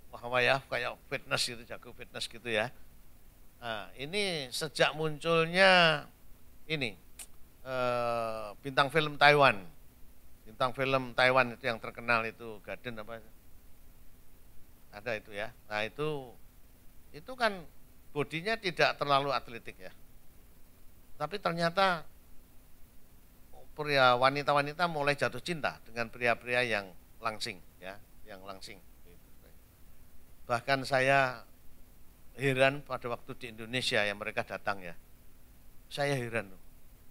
Wah ya kayak fitness gitu, jago fitness gitu ya. Nah, ini sejak munculnya ini bintang film Taiwan. Bintang film Taiwan itu yang terkenal itu Garden apa? Ada itu ya. Nah, itu kan bodinya tidak terlalu atletik ya. Tapi ternyata pria wanita-wanita mulai jatuh cinta dengan pria-pria yang langsing ya, yang langsing. Bahkan saya heran pada waktu di Indonesia yang mereka datang ya. Saya heran tuh.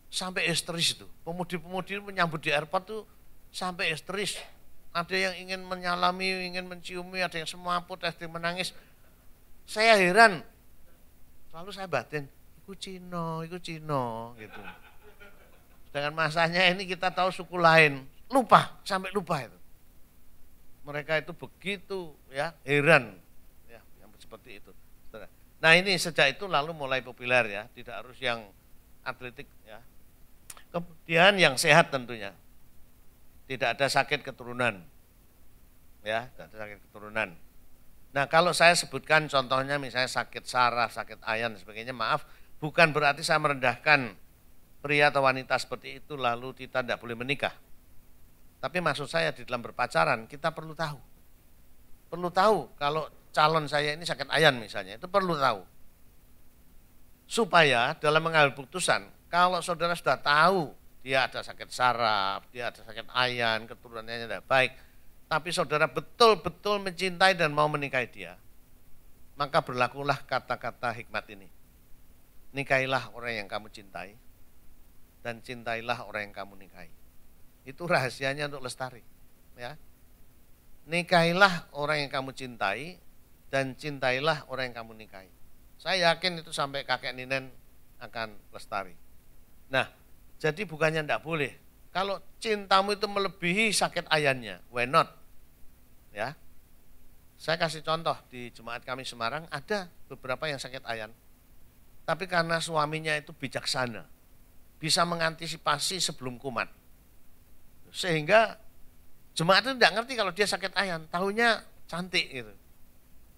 Sampai histeris itu. Pemudi-pemudi menyambut di airport tuh sampai histeris. Ada yang ingin menyalami, ingin menciumi, ada yang semaput, ada yang menangis. Saya heran. Lalu saya batin, iku Cino gitu. Dengan masanya ini kita tahu suku lain, lupa, sampai lupa itu. Mereka itu begitu ya, heran ya, yang seperti itu. Nah ini sejak itu lalu mulai populer ya, tidak harus yang atletik ya. Kemudian yang sehat tentunya, tidak ada sakit keturunan, ya, tidak ada sakit keturunan. Nah kalau saya sebutkan contohnya misalnya sakit saraf, sakit ayan dan sebagainya, maaf, bukan berarti saya merendahkan pria atau wanita seperti itu lalu kita tidak boleh menikah. Tapi maksud saya di dalam berpacaran kita perlu tahu. Perlu tahu kalau calon saya ini sakit ayan misalnya, itu perlu tahu. Supaya dalam mengambil putusan, kalau saudara sudah tahu dia ada sakit saraf, dia ada sakit ayan, keturunannya tidak baik, tapi saudara betul-betul mencintai dan mau menikahi dia, maka berlakulah kata-kata hikmat ini. Nikahilah orang yang kamu cintai, dan cintailah orang yang kamu nikahi. Itu rahasianya untuk lestari. Ya. Nikahilah orang yang kamu cintai, dan cintailah orang yang kamu nikahi. Saya yakin itu sampai kakek nenek akan lestari. Nah, jadi bukannya tidak boleh. Kalau cintamu itu melebihi sakit ayannya, why not? Ya. Saya kasih contoh di jemaat kami Semarang, ada beberapa yang sakit ayan. Tapi karena suaminya itu bijaksana, bisa mengantisipasi sebelum kumat. Sehingga jemaat itu tidak ngerti kalau dia sakit ayan, tahunya cantik gitu.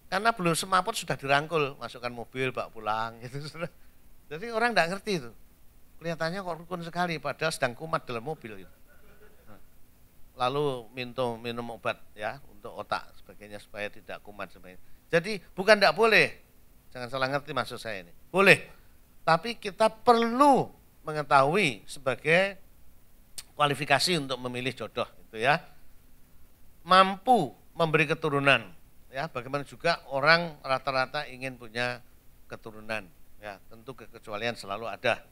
Karena belum semaput sudah dirangkul, masukkan mobil, bawa pulang gitu. Jadi orang tidak ngerti itu. Kelihatannya kok rukun sekali, padahal sedang kumat dalam mobil gitu. Lalu minum obat ya untuk otak sebagainya supaya tidak kumat sebagainya. Jadi bukan tidak boleh, jangan salah ngerti maksud saya ini. Boleh, tapi kita perlu mengetahui sebagai kualifikasi untuk memilih jodoh itu ya. Mampu memberi keturunan ya, bagaimana juga orang rata-rata ingin punya keturunan ya, tentu kekecualian selalu ada.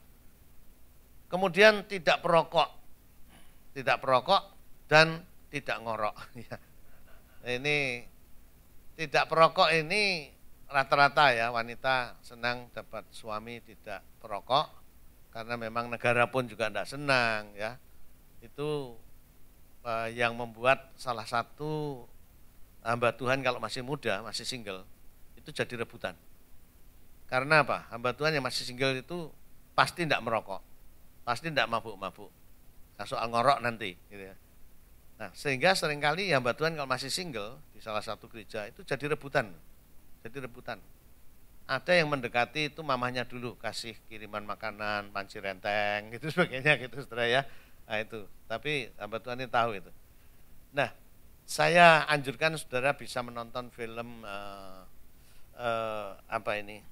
Kemudian tidak perokok dan tidak ngorok. Ini tidak perokok ini rata-rata ya, wanita senang dapat suami tidak perokok karena memang negara pun juga tidak senang ya. Itu yang membuat salah satu hamba Tuhan kalau masih muda, masih single, itu jadi rebutan. Karena apa? Hamba Tuhan yang masih single itu pasti tidak merokok, pasti tidak mabuk-mabuk. Nah, soal ngorok nanti gitu ya. Nah, sehingga seringkali hamba Tuhan kalau masih single di salah satu gereja itu jadi rebutan. Jadi rebutan. Ada yang mendekati itu mamahnya dulu, kasih kiriman makanan, panci renteng, gitu sebagainya gitu saudara ya. Nah itu, tapi hamba Tuhan ini tahu itu. Nah, saya anjurkan saudara bisa menonton film apa ini?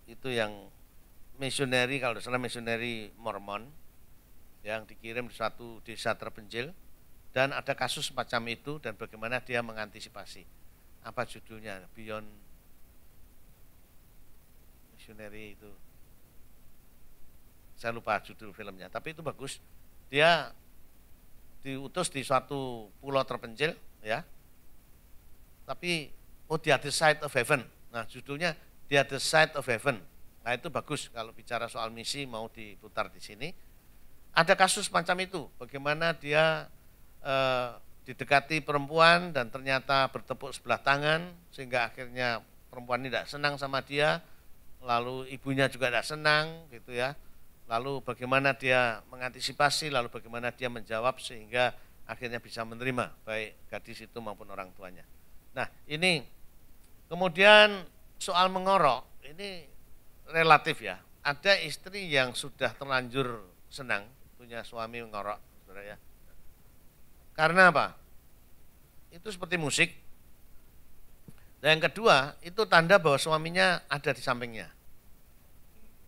Itu yang misioneri, kalau tidak salah misioneri Mormon yang dikirim di suatu desa terpencil dan ada kasus macam itu dan bagaimana dia mengantisipasi. Apa judulnya? Beyond Missionary itu. Saya lupa judul filmnya, tapi itu bagus. Dia diutus di suatu pulau terpencil ya. Tapi the other side of heaven. Nah, judulnya The Other Side of Heaven. Nah, itu bagus kalau bicara soal misi mau diputar di sini. Ada kasus macam itu, bagaimana dia didekati perempuan dan ternyata bertepuk sebelah tangan sehingga akhirnya perempuan ini tidak senang sama dia, lalu ibunya juga tidak senang gitu ya. Lalu bagaimana dia mengantisipasi, lalu bagaimana dia menjawab sehingga akhirnya bisa menerima baik gadis itu maupun orang tuanya. Nah ini kemudian soal mengorok ini relatif ya. Ada istri yang sudah terlanjur senang punya suami mengorok, saudara ya. Karena apa? Itu seperti musik. Dan yang kedua, itu tanda bahwa suaminya ada di sampingnya.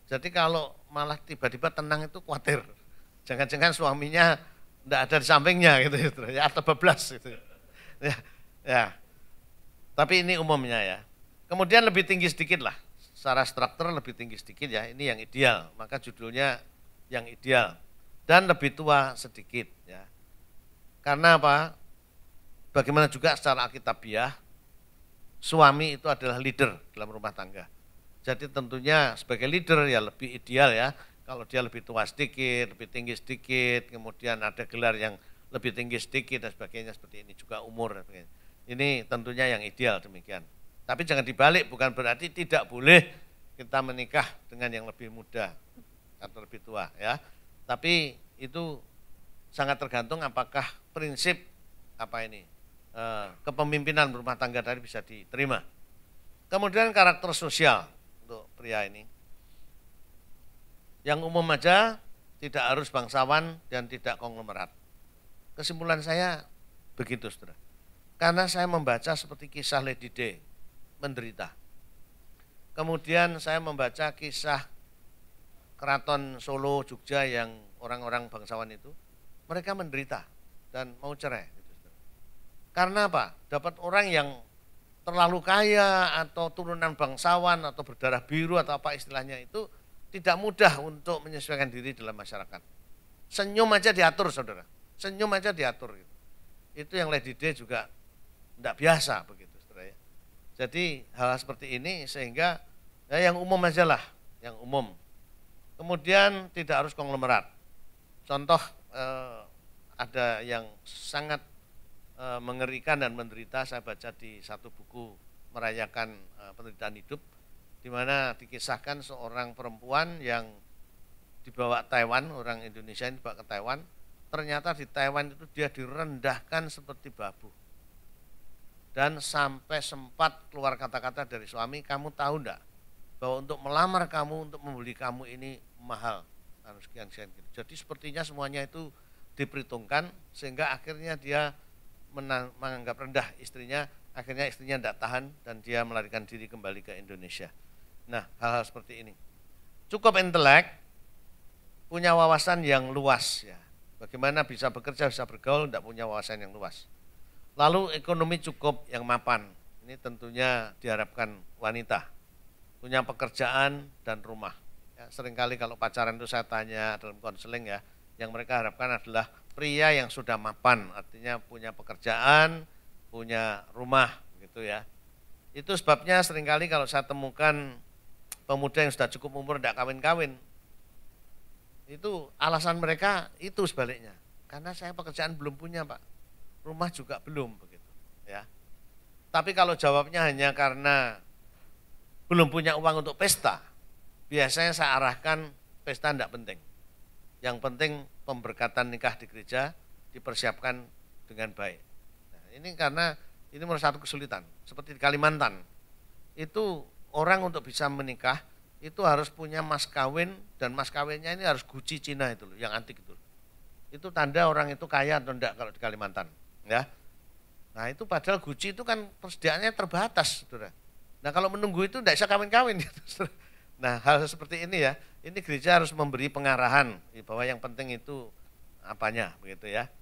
Jadi kalau malah tiba-tiba tenang itu khawatir. Jangan-jangan suaminya tidak ada di sampingnya gitu ya, atau bablas gitu. Ya, ya. Tapi ini umumnya ya. Kemudian lebih tinggi sedikit lah. Secara struktur lebih tinggi sedikit ya. Ini yang ideal. Maka judulnya yang ideal. Dan lebih tua sedikit ya. Karena apa? Bagaimana juga secara alkitabiah, suami itu adalah leader dalam rumah tangga. Jadi tentunya sebagai leader ya lebih ideal ya, kalau dia lebih tua sedikit, lebih tinggi sedikit, kemudian ada gelar yang lebih tinggi sedikit dan sebagainya, seperti ini juga umur dan sebagainya. Ini tentunya yang ideal demikian. Tapi jangan dibalik, bukan berarti tidak boleh kita menikah dengan yang lebih muda atau lebih tua ya. Tapi itu sangat tergantung apakah prinsip kepemimpinan rumah tangga tadi bisa diterima. Kemudian karakter sosial untuk pria ini. Yang umum aja, tidak harus bangsawan dan tidak konglomerat. Kesimpulan saya begitu, saudara. Karena saya membaca seperti kisah Lady D, menderita. Kemudian saya membaca kisah Keraton Solo, Jogja yang orang-orang bangsawan itu, mereka menderita dan mau cerai. Karena apa? Dapat orang yang terlalu kaya atau turunan bangsawan atau berdarah biru atau apa istilahnya itu tidak mudah untuk menyesuaikan diri dalam masyarakat. Senyum aja diatur, saudara. Senyum aja diatur. Gitu. Itu yang Lady D juga tidak biasa begitu, saudara. Jadi hal seperti ini sehingga ya yang umum aja lah, yang umum. Kemudian tidak harus konglomerat. Contoh ada yang sangat mengerikan dan menderita, saya baca di satu buku merayakan penderitaan hidup, di mana dikisahkan seorang perempuan yang dibawa Taiwan, orang Indonesia ini dibawa ke Taiwan, ternyata di Taiwan itu dia direndahkan seperti babu. Dan sampai sempat keluar kata-kata dari suami, kamu tahu enggak bahwa untuk melamar kamu, untuk membeli kamu ini mahal, harus sekian-sekian gitu. Jadi sepertinya semuanya itu diperhitungkan sehingga akhirnya dia menganggap rendah istrinya, akhirnya istrinya tidak tahan dan dia melarikan diri kembali ke Indonesia. Nah, hal-hal seperti ini. Cukup intelek, punya wawasan yang luas ya. Bagaimana bisa bekerja, bisa bergaul, tidak punya wawasan yang luas. Lalu ekonomi cukup yang mapan. Ini tentunya diharapkan wanita. Punya pekerjaan dan rumah. Ya, seringkali kalau pacaran itu saya tanya dalam konseling ya, yang mereka harapkan adalah pria yang sudah mapan, artinya punya pekerjaan, punya rumah gitu ya. Itu sebabnya seringkali kalau saya temukan pemuda yang sudah cukup umur tidak kawin-kawin, itu alasan mereka itu sebaliknya. Karena saya pekerjaan belum punya, Pak. Rumah juga belum begitu, ya. Tapi kalau jawabnya hanya karena belum punya uang untuk pesta, biasanya saya arahkan pesta tidak penting. Yang penting pemberkatan nikah di gereja dipersiapkan dengan baik. Nah, ini karena ini menurut satu kesulitan. Seperti di Kalimantan, itu orang untuk bisa menikah itu harus punya mas kawin dan mas kawinnya ini harus Gucci Cina itu loh, yang antik itu. Itu tanda orang itu kaya atau enggak kalau di Kalimantan, ya. Nah itu padahal Gucci itu kan persediaannya terbatas, saudara. Nah kalau menunggu itu enggak bisa kawin-kawin. Nah hal seperti ini ya, ini gereja harus memberi pengarahan bahwa yang penting itu apanya begitu ya.